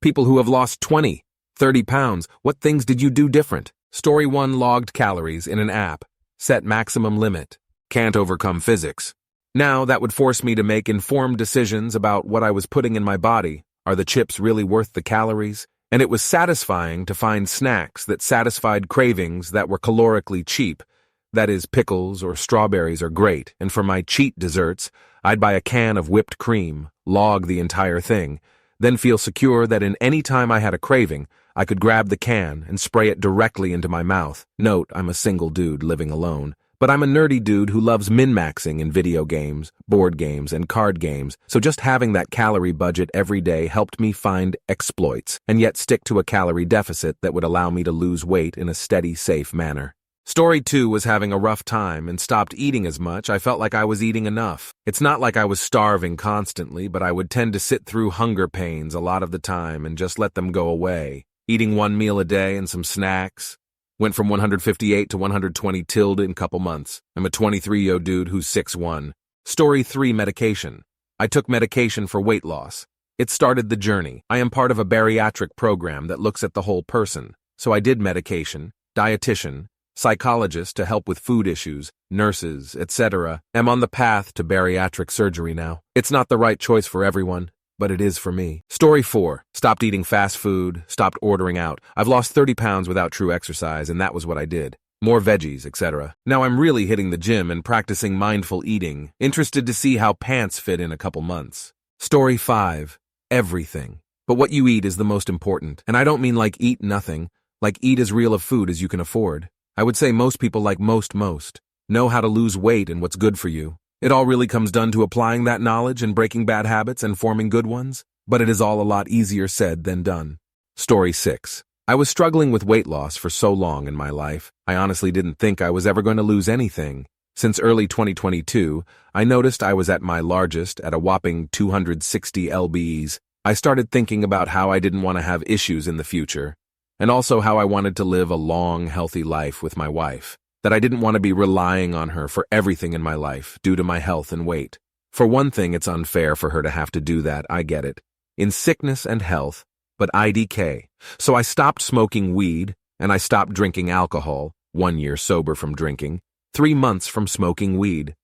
People who have lost 20, 30 pounds, what things did you do different? Story 1: logged calories in an app. Set maximum limit. Can't overcome physics. Now that would force me to make informed decisions about what I was putting in my body. Are the chips really worth the calories? And it was satisfying to find snacks that satisfied cravings that were calorically cheap. That is, pickles or strawberries are great, and for my cheat desserts, I'd buy a can of whipped cream, log the entire thing, then feel secure that in any time I had a craving, I could grab the can and spray it directly into my mouth. Note, I'm a single dude living alone, but I'm a nerdy dude who loves min-maxing in video games, board games, and card games, so just having that calorie budget every day helped me find exploits, and yet stick to a calorie deficit that would allow me to lose weight in a steady, safe manner. Story 2 was having a rough time and stopped eating as much. I felt like I was eating enough. It's not like I was starving constantly, but I would tend to sit through hunger pains a lot of the time and just let them go away. Eating one meal a day and some snacks. Went from 158 to 120 tilde in a couple months. I'm a 23-year-old dude who's 6'1". Story 3: medication. I took medication for weight loss. It started the journey. I am part of a bariatric program that looks at the whole person. So I did medication, dietitian, psychologist to help with food issues, nurses, etc. I'm on the path to bariatric surgery now. It's not the right choice for everyone, but it is for me. Story 4. Stopped eating fast food, stopped ordering out. I've lost 30 pounds without true exercise, and that was what I did. More veggies, etc. Now I'm really hitting the gym and practicing mindful eating, interested to see how pants fit in a couple months. Story 5. Everything. But what you eat is the most important, and I don't mean like eat nothing, like eat as real of food as you can afford. I would say most people like most know how to lose weight and what's good for you. It all really comes down to applying that knowledge and breaking bad habits and forming good ones, but it is all a lot easier said than done. Story 6. I was struggling with weight loss for so long in my life, I honestly didn't think I was ever going to lose anything. Since early 2022, I noticed I was at my largest at a whopping 260 lbs. I started thinking about how I didn't want to have issues in the future, and also how I wanted to live a long, healthy life with my wife, that I didn't want to be relying on her for everything in my life due to my health and weight. For one thing, it's unfair for her to have to do that, I get it, in sickness and health, but IDK. So I stopped smoking weed, and I stopped drinking alcohol, 1 year sober from drinking, 3 months from smoking weed.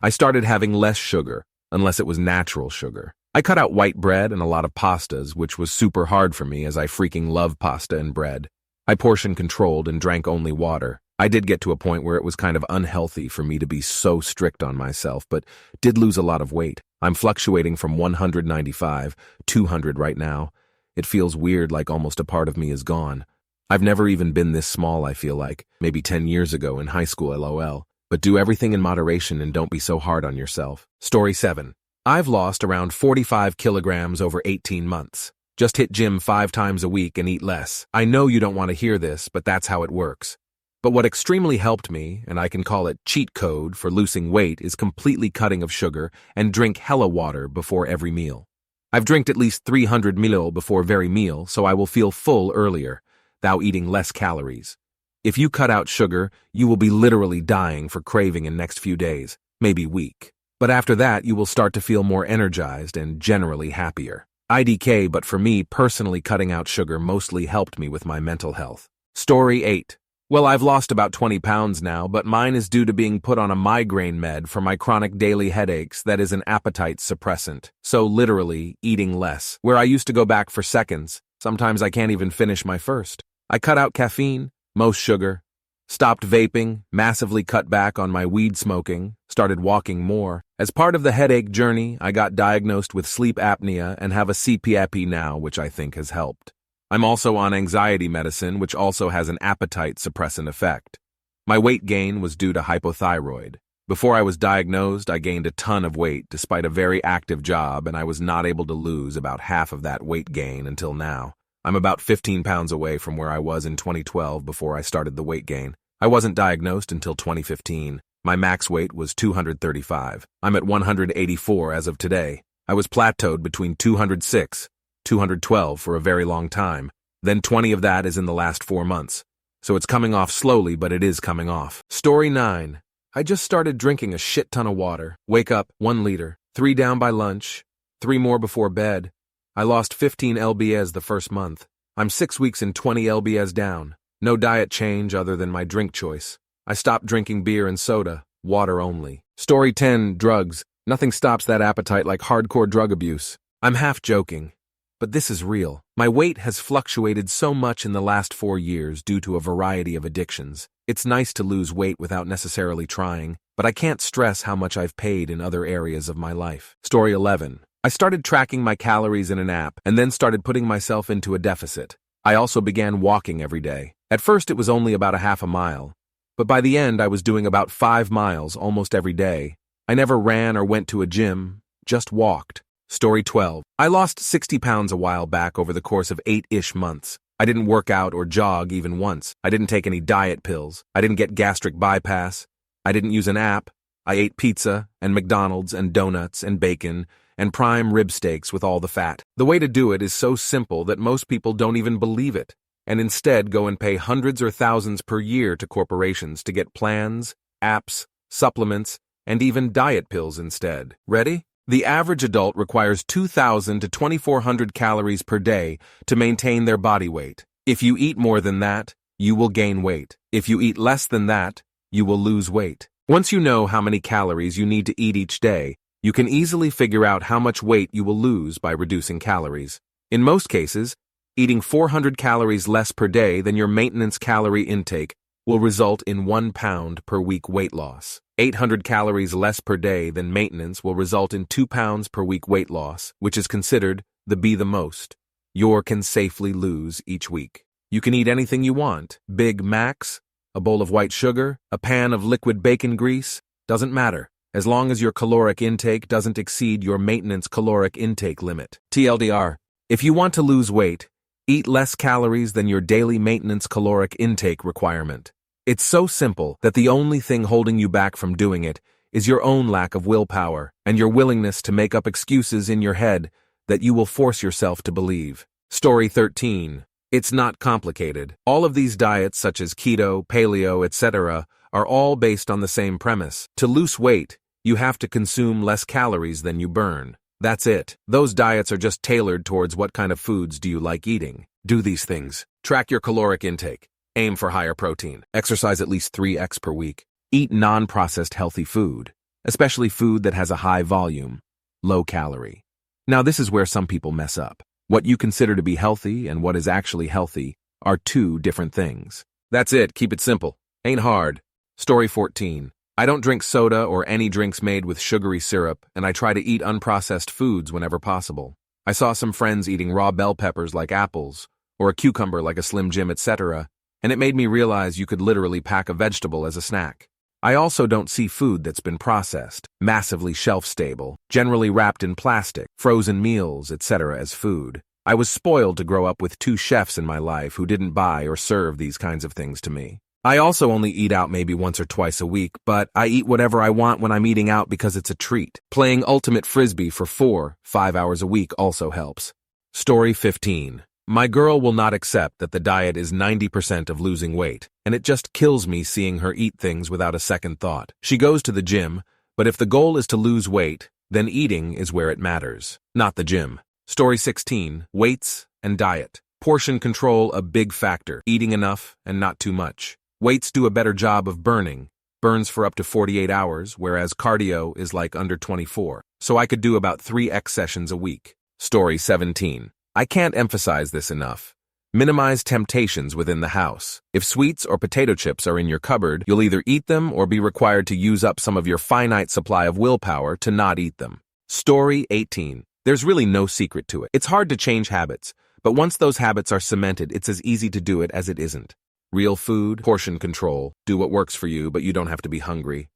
I started having less sugar, unless it was natural sugar. I cut out white bread and a lot of pastas, which was super hard for me as I freaking love pasta and bread. I portion controlled and drank only water. I did get to a point where it was kind of unhealthy for me to be so strict on myself, but did lose a lot of weight. I'm fluctuating from 195, 200 right now. It feels weird, like almost a part of me is gone. I've never even been this small, I feel like. Maybe 10 years ago in high school, LOL. But do everything in moderation and don't be so hard on yourself. Story 7. I've lost around 45 kilograms over 18 months. Just hit gym 5 times a week and eat less. I know you don't want to hear this, but that's how it works. But what extremely helped me, and I can call it cheat code for losing weight, is completely cutting of sugar and drink hella water before every meal. I've drinked at least 300 ml before very meal, so I will feel full earlier, thou eating less calories. If you cut out sugar, you will be literally dying for craving in next few days, maybe week. But after that, you will start to feel more energized and generally happier. IDK, but for me, personally cutting out sugar mostly helped me with my mental health. Story 8. Well, I've lost about 20 pounds now, but mine is due to being put on a migraine med for my chronic daily headaches that is an appetite suppressant. So literally, eating less. Where I used to go back for seconds, sometimes I can't even finish my first. I cut out caffeine, most sugar, stopped vaping, massively cut back on my weed smoking, started walking more. As part of the headache journey, I got diagnosed with sleep apnea and have a CPAP now, which I think has helped. I'm also on anxiety medicine, which also has an appetite suppressant effect. My weight gain was due to hypothyroid. Before I was diagnosed, I gained a ton of weight despite a very active job, and I was not able to lose about half of that weight gain until now. I'm about 15 pounds away from where I was in 2012 before I started the weight gain. I wasn't diagnosed until 2015. My max weight was 235. I'm at 184 as of today. I was plateaued between 206, 212 for a very long time. Then 20 of that is in the last 4 months. So it's coming off slowly, but it is coming off. Story 9. I just started drinking a shit ton of water. Wake up, 1 liter, 3 down by lunch, 3 more before bed. I lost 15 lbs the first month. I'm 6 weeks and 20 lbs down. No diet change other than my drink choice. I stopped drinking beer and soda, water only. Story 10, drugs. Nothing stops that appetite like hardcore drug abuse. I'm half joking, but this is real. My weight has fluctuated so much in the last 4 years due to a variety of addictions. It's nice to lose weight without necessarily trying, but I can't stress how much I've paid in other areas of my life. Story 11. I started tracking my calories in an app and then started putting myself into a deficit. I also began walking every day. At first it was only about a half a mile, but by the end I was doing about 5 miles almost every day. I never ran or went to a gym, just walked. Story 12. I lost 60 pounds a while back over the course of 8-ish months. I didn't work out or jog even once. I didn't take any diet pills. I didn't get gastric bypass. I didn't use an app. I ate pizza and McDonald's and donuts and bacon and prime rib steaks with all the fat. The way to do it is so simple that most people don't even believe it, and instead go and pay hundreds or thousands per year to corporations to get plans, apps, supplements, and even diet pills instead. Ready? The average adult requires 2,000 to 2,400 calories per day to maintain their body weight. If you eat more than that, you will gain weight. If you eat less than that, you will lose weight. Once you know how many calories you need to eat each day, you can easily figure out how much weight you will lose by reducing calories. In most cases, eating 400 calories less per day than your maintenance calorie intake will result in 1 pound per week weight loss. 800 calories less per day than maintenance will result in 2 pounds per week weight loss, which is considered the most you can safely lose each week. You can eat anything you want. Big Macs, a bowl of white sugar, a pan of liquid bacon grease, doesn't matter, as long as your caloric intake doesn't exceed your maintenance caloric intake limit. TLDR, if you want to lose weight, eat less calories than your daily maintenance caloric intake requirement. It's so simple that the only thing holding you back from doing it is your own lack of willpower and your willingness to make up excuses in your head that you will force yourself to believe. Story 13. It's not complicated. All of these diets such as keto, paleo, etc. are all based on the same premise. To lose weight, you have to consume less calories than you burn. That's it. Those diets are just tailored towards what kind of foods do you like eating. Do these things. Track your caloric intake. Aim for higher protein. Exercise at least 3x per week. Eat non-processed healthy food, especially food that has a high volume, low calorie. Now this is where some people mess up. What you consider to be healthy and what is actually healthy are two different things. That's it. Keep it simple. Ain't hard. Story 14. I don't drink soda or any drinks made with sugary syrup, and I try to eat unprocessed foods whenever possible. I saw some friends eating raw bell peppers like apples, or a cucumber like a Slim Jim, etc., and it made me realize you could literally pack a vegetable as a snack. I also don't see food that's been processed, massively shelf-stable, generally wrapped in plastic, frozen meals, etc. as food. I was spoiled to grow up with 2 chefs in my life who didn't buy or serve these kinds of things to me. I also only eat out maybe once or twice a week, but I eat whatever I want when I'm eating out because it's a treat. Playing ultimate frisbee for 4-5 hours a week also helps. Story 15. My girl will not accept that the diet is 90% of losing weight, and it just kills me seeing her eat things without a second thought. She goes to the gym, but if the goal is to lose weight, then eating is where it matters, not the gym. Story 16. Weights and diet. Portion control a big factor, eating enough and not too much. Weights do a better job of burns for up to 48 hours, whereas cardio is like under 24, so I could do about 3x sessions a week. Story 17. I can't emphasize this enough. Minimize temptations within the house. If sweets or potato chips are in your cupboard, you'll either eat them or be required to use up some of your finite supply of willpower to not eat them. Story 18. There's really no secret to it. It's hard to change habits, but once those habits are cemented, it's as easy to do it as it isn't. Real food, portion control, do what works for you, but you don't have to be hungry.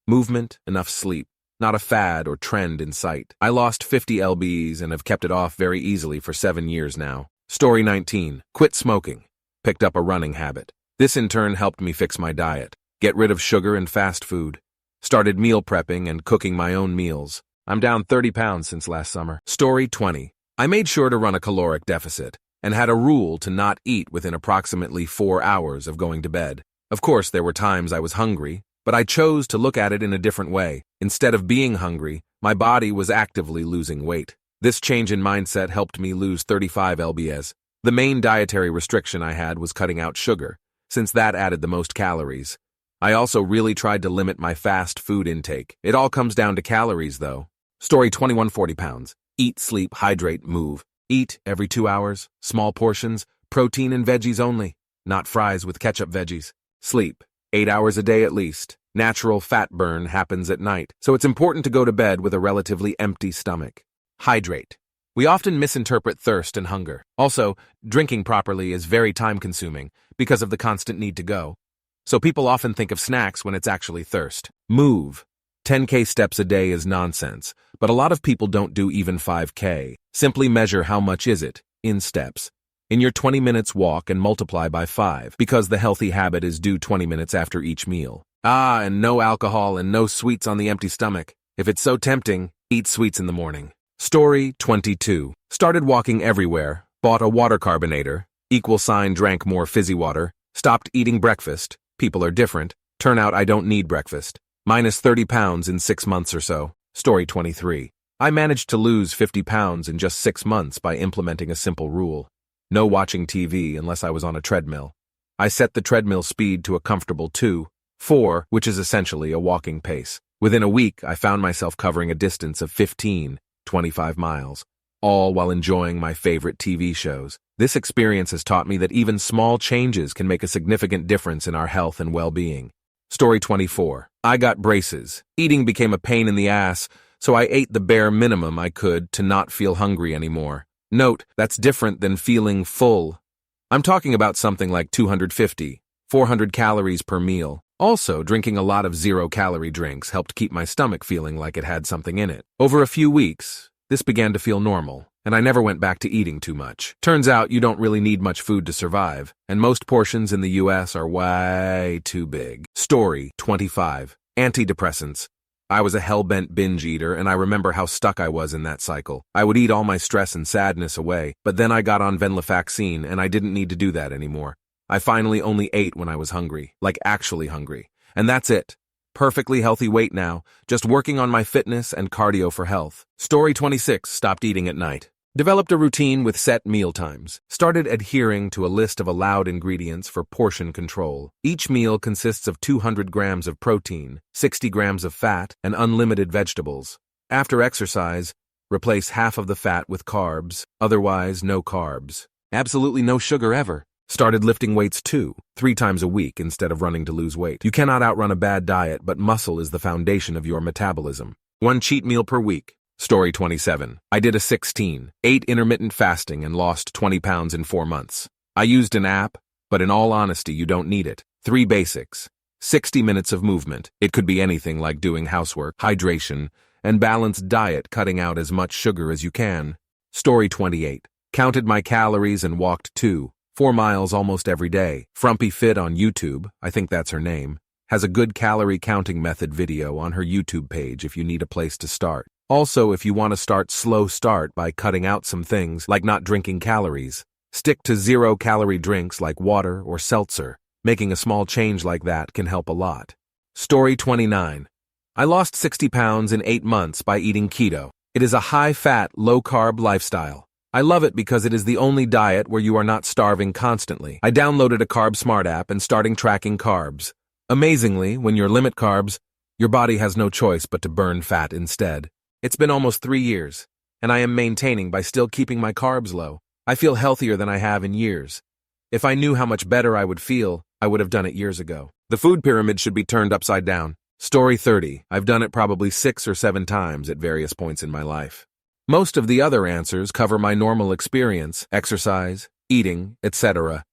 Movement, enough sleep. Not a fad or trend in sight. I lost 50 lbs and have kept it off very easily for 7 years now. Story 19. Quit smoking. Picked up a running habit. This in turn helped me fix my diet. Get rid of sugar and fast food. Started meal prepping and cooking my own meals. I'm down 30 pounds since last summer. Story 20. I made sure to run a caloric deficit and had a rule to not eat within approximately 4 hours of going to bed. Of course, there were times I was hungry, but I chose to look at it in a different way. Instead of being hungry, my body was actively losing weight. This change in mindset helped me lose 35 lbs. The main dietary restriction I had was cutting out sugar, since that added the most calories. I also really tried to limit my fast food intake. It all comes down to calories, though. Story 21, 40 pounds. Eat, sleep, hydrate, move. Eat every 2 hours, small portions, protein and veggies only, not fries with ketchup veggies. Sleep, 8 hours a day at least. Natural fat burn happens at night, so it's important to go to bed with a relatively empty stomach. Hydrate. We often misinterpret thirst and hunger. Also, drinking properly is very time-consuming because of the constant need to go. So people often think of snacks when it's actually thirst. Move. 10K steps a day is nonsense, but a lot of people don't do even 5K. Simply measure how much is it, in steps. In your 20 minutes walk and multiply by 5, because the healthy habit is do 20 minutes after each meal. And no alcohol and no sweets on the empty stomach. If it's so tempting, eat sweets in the morning. Story 22. Started walking everywhere, bought a water carbonator, drank more fizzy water, stopped eating breakfast, people are different, turn out I don't need breakfast. Minus 30 pounds in 6 months or so. Story 23. I managed to lose 50 pounds in just 6 months by implementing a simple rule. No watching TV unless I was on a treadmill. I set the treadmill speed to a comfortable 2.4, which is essentially a walking pace. Within a week, I found myself covering a distance of 25 miles, all while enjoying my favorite TV shows. This experience has taught me that even small changes can make a significant difference in our health and well-being. Story 24. I got braces. Eating became a pain in the ass, so I ate the bare minimum I could to not feel hungry anymore. Note, that's different than feeling full. I'm talking about something like 250, 400 calories per meal. Also, drinking a lot of zero-calorie drinks helped keep my stomach feeling like it had something in it. Over a few weeks, this began to feel normal, and I never went back to eating too much. Turns out you don't really need much food to survive, and most portions in the US are way too big. Story 25. Antidepressants. I was a hell-bent binge eater, and I remember how stuck I was in that cycle. I would eat all my stress and sadness away, but then I got on venlafaxine, and I didn't need to do that anymore. I finally only ate when I was hungry, like actually hungry. And that's it. Perfectly healthy weight now, just working on my fitness and cardio for health. Story 26, stopped eating at night. Developed a routine with set meal times. Started adhering to a list of allowed ingredients for portion control. Each meal consists of 200 grams of protein, 60 grams of fat, and unlimited vegetables. After exercise, replace half of the fat with carbs, otherwise no carbs. Absolutely no sugar ever. Started lifting weights too, 3 times a week instead of running to lose weight. You cannot outrun a bad diet, but muscle is the foundation of your metabolism. 1 cheat meal per week. Story 27. I did a 16, 8 intermittent fasting and lost 20 pounds in 4 months. I used an app, but in all honesty, you don't need it. 3 basics. 60 minutes of movement. It could be anything like doing housework, hydration, and balanced diet, cutting out as much sugar as you can. Story 28. Counted my calories and walked 4 miles almost every day. Frumpy Fit on YouTube, I think that's her name, has a good calorie counting method video on her YouTube page if you need a place to start. Also, if you want to start by cutting out some things like not drinking calories. Stick to 0-calorie drinks like water or seltzer. Making a small change like that can help a lot. Story 29. I lost 60 pounds in 8 months by eating keto. It is a high-fat, low-carb lifestyle. I love it because it is the only diet where you are not starving constantly. I downloaded a Carb Smart app and starting tracking carbs. Amazingly, when you limit carbs, your body has no choice but to burn fat instead. It's been almost 3 years, and I am maintaining by still keeping my carbs low. I feel healthier than I have in years. If I knew how much better I would feel, I would have done it years ago. The food pyramid should be turned upside down. Story 30. I've done it probably 6 or 7 times at various points in my life. Most of the other answers cover my normal experience, exercise, eating, etc.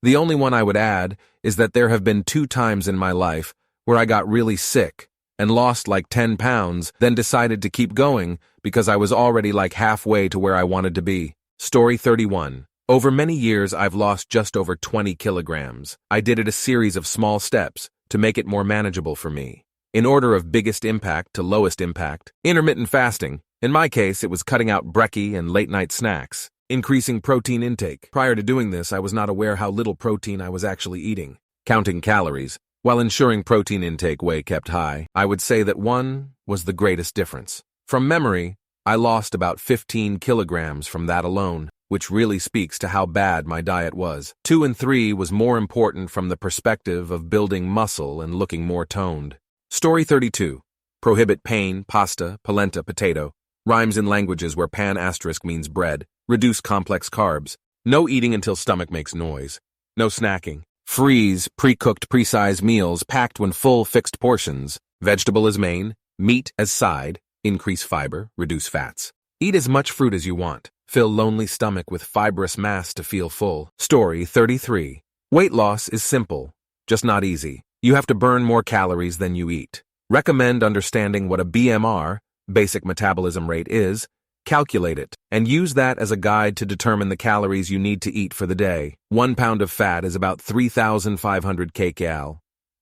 The only one I would add is that there have been 2 times in my life where I got really sick and lost like 10 pounds, then decided to keep going because I was already like halfway to where I wanted to be. Story 31. Over many years, I've lost just over 20 kilograms. I did it a series of small steps to make it more manageable for me. In order of biggest impact to lowest impact, intermittent fasting. In my case, it was cutting out brekkie and late-night snacks, increasing protein intake. Prior to doing this, I was not aware how little protein I was actually eating. Counting calories, while ensuring protein intake way kept high, I would say that 1 was the greatest difference. From memory, I lost about 15 kilograms from that alone, which really speaks to how bad my diet was. 2 and 3 was more important from the perspective of building muscle and looking more toned. Story 32. Prohibit pain, pasta, polenta, potato. Rhymes in languages where pan asterisk means bread. Reduce complex carbs. No eating until stomach makes noise. No snacking. Freeze pre-cooked, pre-sized meals packed when full, fixed portions. Vegetable as main, meat as side. Increase fiber, reduce fats. Eat as much fruit as you want. Fill lonely stomach with fibrous mass to feel full. Story 33. Weight loss is simple, just not easy. You have to burn more calories than you eat. Recommend understanding what a BMR, basic metabolism rate, is. Calculate it, and use that as a guide to determine the calories you need to eat for the day. 1 pound of fat is about 3,500 kcal.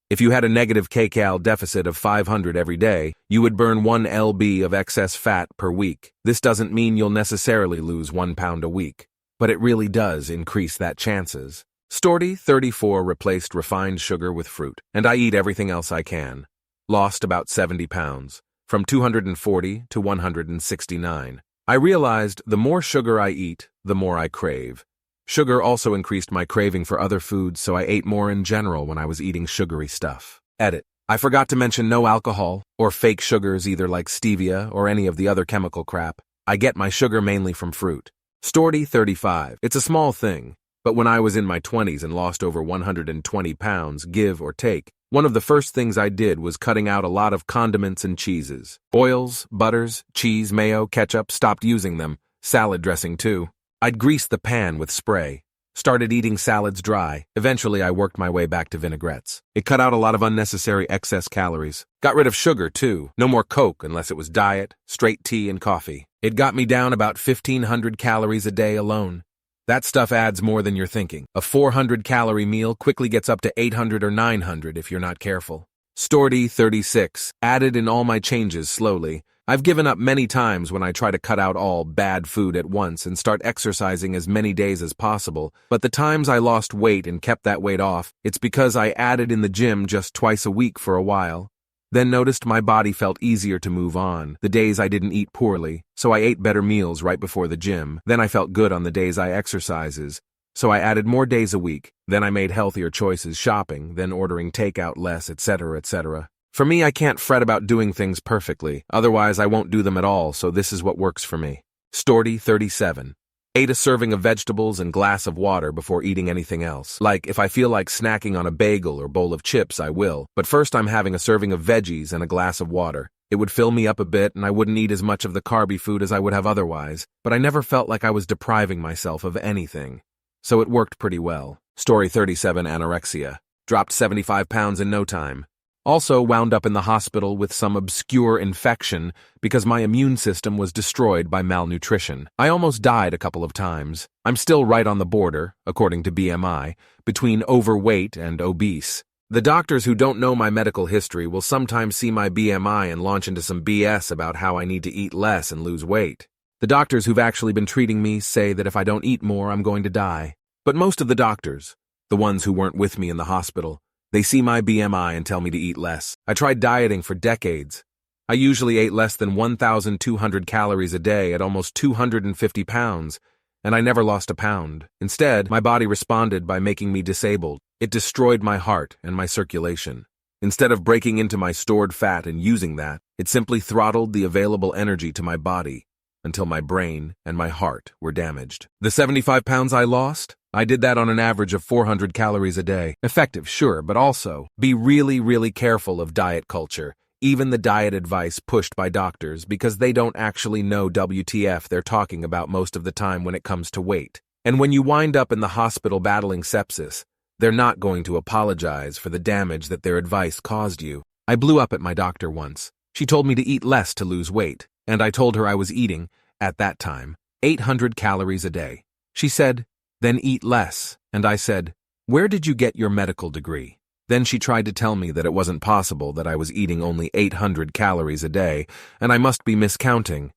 If you had a negative kcal deficit of 500 every day, you would burn 1 lb of excess fat per week. This doesn't mean you'll necessarily lose 1 pound a week, but it really does increase that chances. Story 34 replaced refined sugar with fruit, and I eat everything else I can. Lost about 70 pounds, from 240 to 169. I realized the more sugar I eat, the more I crave. Sugar also increased my craving for other foods, so I ate more in general when I was eating sugary stuff. Edit. I forgot to mention no alcohol, or fake sugars either like stevia or any of the other chemical crap. I get my sugar mainly from fruit. Story 35. It's a small thing, but when I was in my 20s and lost over 120 pounds, give or take, one of the first things I did was cutting out a lot of condiments and cheeses. Oils, butters, cheese, mayo, ketchup, stopped using them. Salad dressing too. I'd grease the pan with spray. Started eating salads dry. Eventually, I worked my way back to vinaigrettes. It cut out a lot of unnecessary excess calories. Got rid of sugar, too. No more Coke unless it was diet, straight tea, and coffee. It got me down about 1,500 calories a day alone. That stuff adds more than you're thinking. A 400-calorie meal quickly gets up to 800 or 900 if you're not careful. Story 36. Added in all my changes slowly. I've given up many times when I try to cut out all bad food at once and start exercising as many days as possible, but the times I lost weight and kept that weight off, it's because I added in the gym just twice a week for a while. Then noticed my body felt easier to move on, the days I didn't eat poorly, so I ate better meals right before the gym. Then I felt good on the days I exercises, so I added more days a week. Then I made healthier choices shopping, then ordering takeout less, etc., etc. For me, I can't fret about doing things perfectly, otherwise I won't do them at all, so this is what works for me. Story 37. Ate a serving of vegetables and glass of water before eating anything else. Like, if I feel like snacking on a bagel or bowl of chips, I will. But first I'm having a serving of veggies and a glass of water. It would fill me up a bit and I wouldn't eat as much of the carby food as I would have otherwise, but I never felt like I was depriving myself of anything. So it worked pretty well. Story 37. Anorexia. Dropped 75 pounds in no time. Also wound up in the hospital with some obscure infection because my immune system was destroyed by malnutrition. I almost died a couple of times. I'm still right on the border, according to BMI, between overweight and obese. The doctors who don't know my medical history will sometimes see my BMI and launch into some BS about how I need to eat less and lose weight. The doctors who've actually been treating me say that if I don't eat more, I'm going to die. But most of the doctors, the ones who weren't with me in the hospital, they see my BMI and tell me to eat less. I tried dieting for decades. I usually ate less than 1,200 calories a day at almost 250 pounds, and I never lost a pound. Instead, my body responded by making me disabled. It destroyed my heart and my circulation. Instead of breaking into my stored fat and using that, it simply throttled the available energy to my body until my brain and my heart were damaged. The 75 pounds I lost? I did that on an average of 400 calories a day. Effective, sure, but also be really, really careful of diet culture, even the diet advice pushed by doctors, because they don't actually know WTF they're talking about most of the time when it comes to weight. And when you wind up in the hospital battling sepsis, they're not going to apologize for the damage that their advice caused you. I blew up at my doctor once. She told me to eat less to lose weight, and I told her I was eating, at that time, 800 calories a day. She said, "Then eat less," and I said, "Where did you get your medical degree?" Then she tried to tell me that it wasn't possible that I was eating only 800 calories a day, and I must be miscounting.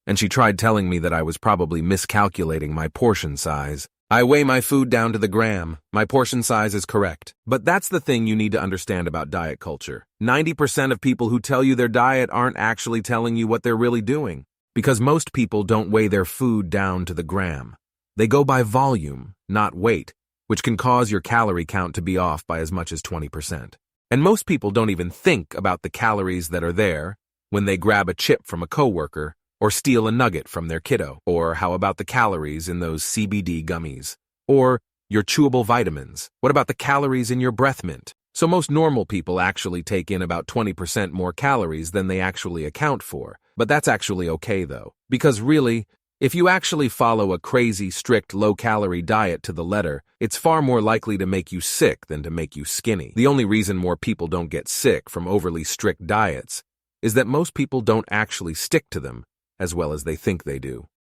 And she tried telling me that I was probably miscalculating my portion size. I weigh my food down to the gram. My portion size is correct. But that's the thing you need to understand about diet culture. 90% of people who tell you their diet aren't actually telling you what they're really doing. Because most people don't weigh their food down to the gram. They go by volume, not weight, which can cause your calorie count to be off by as much as 20%. And most people don't even think about the calories that are there when they grab a chip from a coworker or steal a nugget from their kiddo. Or how about the calories in those CBD gummies? Or your chewable vitamins? What about the calories in your breath mint? So most normal people actually take in about 20% more calories than they actually account for. But that's actually okay though, because really, if you actually follow a crazy, strict, low-calorie diet to the letter, it's far more likely to make you sick than to make you skinny. The only reason more people don't get sick from overly strict diets is that most people don't actually stick to them as well as they think they do.